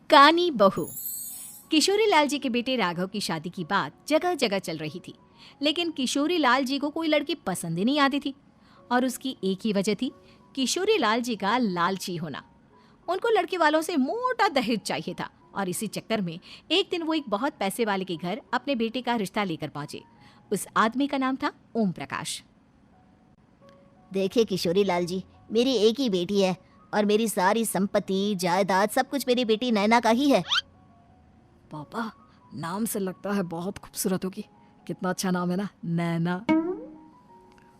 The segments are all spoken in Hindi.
कानी बहू। किशोरी लाल जी के बेटे राघव की शादी की बात जगह जगह चल रही थी, लेकिन किशोरी लाल जी को कोई लड़की पसंद ही नहीं आती थी। और उसकी एक ही वजह थी, किशोरी लाल जी का लालची होना। उनको लड़के वालों से मोटा दहेज चाहिए था और इसी चक्कर में एक दिन वो एक बहुत पैसे वाले के घर अपने बेटे का रिश्ता लेकर पहुंचे। उस आदमी का नाम था ओम प्रकाश। देखिए किशोरी लाल जी, मेरी एक ही बेटी है और मेरी सारी संपत्ति जायदाद सब कुछ मेरी बेटी नैना का ही है। पापा, नाम से लगता है बहुत खूबसूरत होगी। कितना अच्छा नाम है ना, नैना।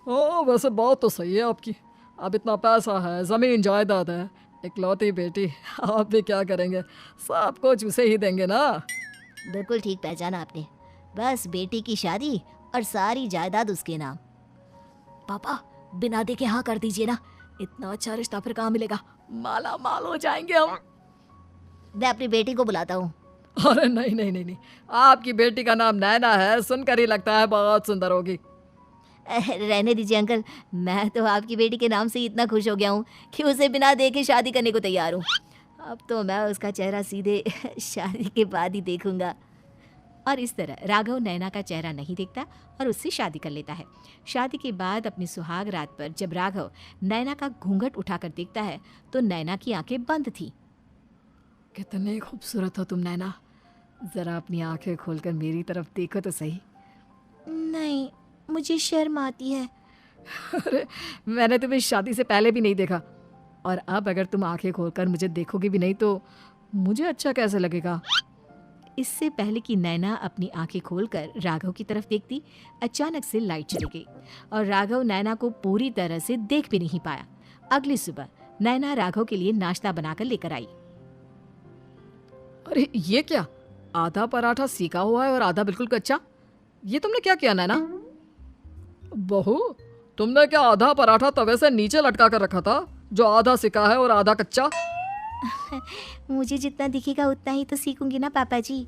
ओ वैसे बात तो सही है आपकी। अब इतना पैसा है, जमीन जायदाद है, इकलौती बेटी, आप भी क्या करेंगे? सब कुछ उसे ही देंगे ना। बिल्कुल ठीक पहचाना आपने। बस बेटी की शादी और सारी जायदाद उसके नाम। पापा, बिना देखे हाँ कर दीजिए ना। इतना अच्छा रिश्ता फिर कहाँ मिलेगा? माला माल हो जाएंगे हम। मैं अपनी बेटी को बुलाता हूँ। अरे नहीं नहीं नहीं नहीं, आपकी बेटी का नाम नैना है, सुनकर ही लगता है बहुत सुंदर होगी। रहने दीजिए अंकल, मैं तो आपकी बेटी के नाम से ही इतना खुश हो गया हूँ कि उसे बिना देखे शादी करने को तैयार हूँ। अब तो मैं उसका चेहरा सीधे शादी के बाद ही देखूंगा। और इस तरह राघव नैना का चेहरा नहीं देखता और उससे शादी कर लेता है। शादी के बाद अपनी सुहाग रात पर जब राघव नैना का घूंघट उठाकर देखता है तो नैना की आंखें बंद थी। कितनी खूबसूरत हो तुम नैना, जरा अपनी आंखें खोलकर मेरी तरफ देखो तो सही। नहीं, मुझे शर्म आती है। अरे मैंने तुम्हें शादी से पहले भी नहीं देखा, और अब अगर तुम आंखें खोलकर मुझे देखोगी भी नहीं तो मुझे अच्छा कैसे लगेगा? इससे पहले कि नैना अपनी आंखें खोलकर राघव की तरफ देखती, अचानक से लाइट चली गई और राघव नैना को पूरी तरह से देख भी नहीं पाया। अगली सुबह नैना राघव के लिए नाश्ता बनाकर लेकर आई। अरे ये क्या, आधा पराठा सीका हुआ है और आधा बिल्कुल कच्चा। ये तुमने क्या किया नैना? बहू, तुमने क्या आधा पराठा तवे से नीचे लटका कर रखा था, जो आधा सिका है और आधा कच्चा? मुझे जितना दिखेगा उतना ही तो सीखूंगी ना पापा जी।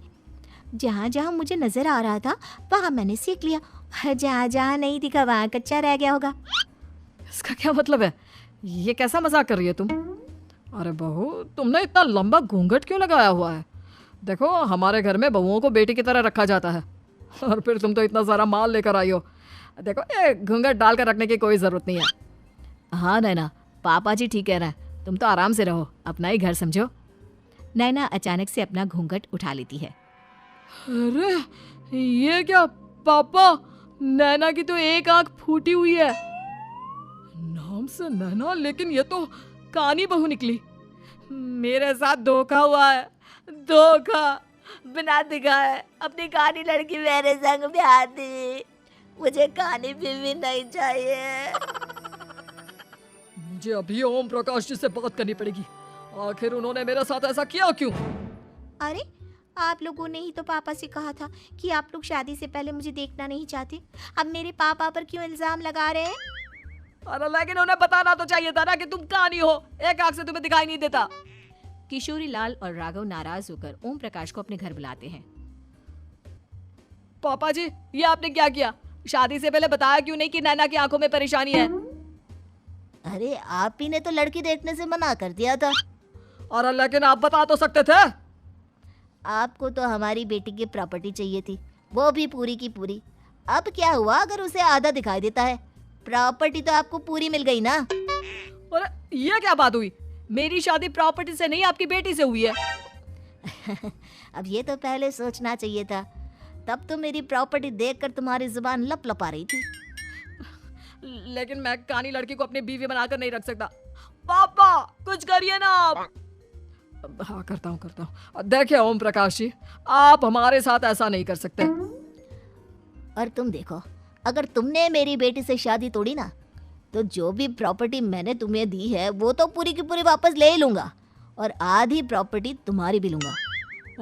जहाँ जहाँ मुझे नजर आ रहा था वहाँ मैंने सीख लिया, जहाँ जहाँ नहीं दिखा वहाँ कच्चा रह गया होगा। इसका क्या मतलब है? ये कैसा मजाक कर रही है तुम? अरे बहू, तुमने इतना लंबा घूंघट क्यों लगाया हुआ है? देखो, हमारे घर में बहुओं को बेटी की तरह रखा जाता है, और फिर तुम तो इतना सारा माल लेकर आई हो। देखो, ये घूंघट डाल कर रखने की कोई ज़रूरत नहीं है। हाँ नैना, पापा जी ठीक कह रहे हैं, तुम तो आराम से रहो, अपना ही घर समझो। नैना अचानक से अपना घूंघट उठा लेती है। अरे ये क्या पापा, नैना की तो एक आंख फूटी हुई है। नाम से नैना, लेकिन ये तो कानी बहू निकली। मेरे साथ धोखा हुआ है, धोखा। बिना दिखाए अपनी कानी लड़की मेरे संग ब्याह दी। मुझे कानी बीवी नहीं चाहिए। मुझे अभी ओम प्रकाश जी से बात करनी पड़ेगी। आखिर उन्होंने मेरे साथ ऐसा किया क्यों? अरे, आप लोगों ने ही तो पापा से कहा था कि आप लोग शादी से पहले मुझे देखना नहीं चाहते। अब मेरे पापा पर क्यों इल्जाम लगा रहे हैं? अरे लेकिन उन्हें बताना तो चाहिए था ना कि तुम कानी हो, एक आंख से तुम्हें दिखाई नहीं देता। किशोरी लाल और राघव नाराज होकर ओम प्रकाश को अपने घर बुलाते हैं। पापा जी, ये आपने क्या किया? शादी से पहले बताया क्यों नहीं कि नैना की आंखों में परेशानी है? अरे, आप ही ने तो लड़की देखने से मना कर दिया था। अरे लेकिन आप बता तो सकते थे। आपको तो हमारी बेटी की प्रॉपर्टी चाहिए थी, वो भी पूरी की पूरी। अब क्या हुआ अगर उसे आधा दिखाई देता है? प्रॉपर्टी तो आपको पूरी मिल गई ना। अरे ये क्या बात हुई? मेरी शादी प्रॉपर्टी से नहीं, आपकी बेटी से हुई है। अब ये तो पहले सोचना चाहिए था, तब तो मेरी प्रॉपर्टी देखकर तुम्हारी जुबान लप लपा रही थी। लेकिन मैं कानी लड़की को अपनी बीवी बनाकर नहीं रख सकता। पापा, कुछ करिए ना आप। हाँ, करता हूँ। देखिए ओम प्रकाश जी, आप हमारे साथ ऐसा नहीं कर सकते। और तुम देखो, अगर तुमने मेरी बेटी से शादी तोड़ी ना, तो जो भी प्रॉपर्टी मैंने तुम्हें दी है वो तो पूरी की पूरी वापस ले ही लूंगा, और आधी प्रॉपर्टी तुम्हारी भी लूंगा।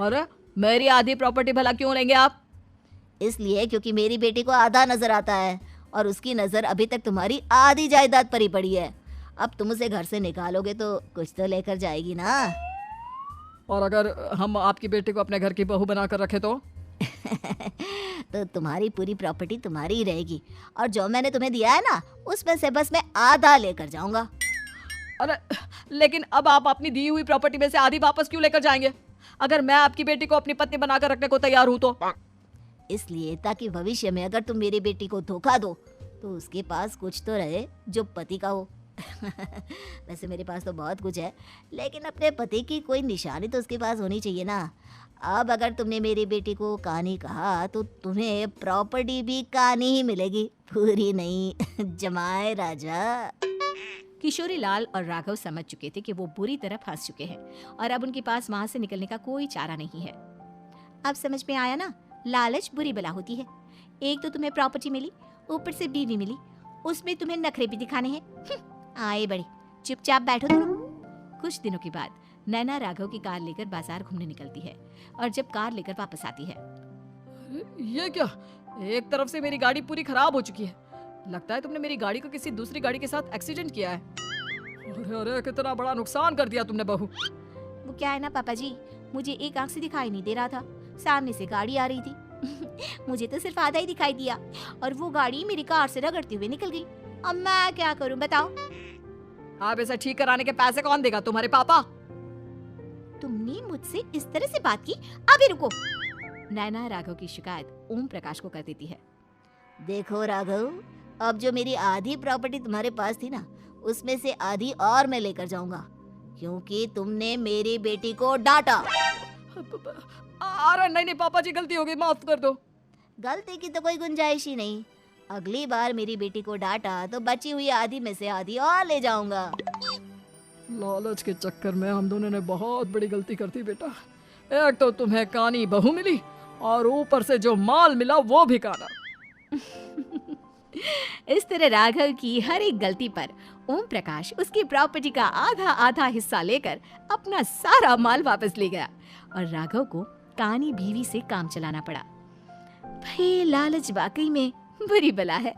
अरे मेरी आधी प्रॉपर्टी भला क्यों लेंगे आप? इसलिए क्योंकि मेरी बेटी को आधा नजर आता है और उसकी नजर अभी तक तुम्हारी आधी जायदाद पर ही पड़ी है। अब तुम उसे घर से निकालोगे तो कुछ तो लेकर जाएगी ना। और अगर हम आपकी बेटी को अपने घर की बहू बनाकर रखे तो? तो तुम्हारी पूरी प्रॉपर्टी तुम्हारी ही रहेगी, और जो मैंने तुम्हें दिया है ना, उसमें से बस मैं आधा लेकर जाऊंगा। अरे लेकिन अब आप अपनी दी हुई प्रॉपर्टी में से आधी वापस क्यों लेकर जाएंगे? अगर मैं आपकी बेटी को अपनी पत्नी बनाकर रखने को तैयार हूँ तो? इसलिए ताकि भविष्य में अगर तुम मेरी बेटी को धोखा दो तो उसके पास कुछ तो रहे जो पति का हो। वैसे मेरे पास तो बहुत कुछ है, लेकिन अपने पति की कोई निशानी तो उसके पास होनी चाहिए ना। अब अगर तुमने मेरी बेटी को कहानी कहा तो तुम्हें प्रॉपर्टी भी कहानी ही मिलेगी, पूरी नहीं। जमाए राजा। किशोरी लाल और राघव समझ चुके थे कि वो बुरी तरह फंस चुके हैं और अब उनके पास वहां से निकलने का कोई चारा नहीं है। अब समझ में आया ना, लालच बुरी बला होती है। एक तो तुम्हें प्रॉपर्टी मिली, ऊपर से बीवी मिली, उसमें तुम्हें नखरे भी दिखाने हैं। आए बड़े, चुपचाप बैठो दोनों। कुछ दिनों के बाद नैना राघव की कार लेकर बाजार घूमने निकलती है और जब कार लेकर वापस आती है, अरे, ये क्या? एक तरफ से मेरी गाड़ी पूरी खराब हो चुकी है। लगता है तुमने मेरी गाड़ी को किसी दूसरी गाड़ी के साथ एक्सीडेंट किया है। अरे अरे, कितना बड़ा नुकसान कर दिया तुमने बहू। वो क्या है ना पापा जी, मुझे एक आंख से दिखाई नहीं दे रहा था, सामने से गाड़ी आ रही थी। मुझे तो सिर्फ आधा ही दिखाई दिया और वो गाड़ी मेरी कार से रगड़ते हुए निकल गई। अब मैं क्या करूं बताओ? आप इसे ठीक कराने के पैसे कौन देगा? तुम्हारे पापा। तुमने मुझसे इस तरह से बात की? अभी रुको। नैना राघव की शिकायत ओम प्रकाश को कर देती है। देखो राघव, अब जो मेरी आधी प्रॉपर्टी तुम्हारे पास थी ना, उसमें से आधी और मैं लेकर जाऊंगा, क्योंकि तुमने मेरी बेटी को डांटा। अरे नहीं नहीं पापा जी, गलती हो गई, माफ कर दो। गलती की तो कोई गुंजाइश ही नहीं। अगली बार मेरी बेटी को डांटा तो बची हुई आधी में से आधी और ले जाऊंगा। लालच के चक्कर में हम दोनों ने बहुत बड़ी गलती कर दी बेटा। एक तो तुम्हें कानी बहू मिली और ऊपर से जो माल मिला वो भी काना। इस तरह राघव की हर एक गलती पर ओम प्रकाश उसकी प्रॉपर्टी का आधा आधा हिस्सा लेकर अपना सारा माल वापस ले गया और राघव को कानी बीवी से काम चलाना पड़ा। भाई लालच वाकई में बुरी बला है।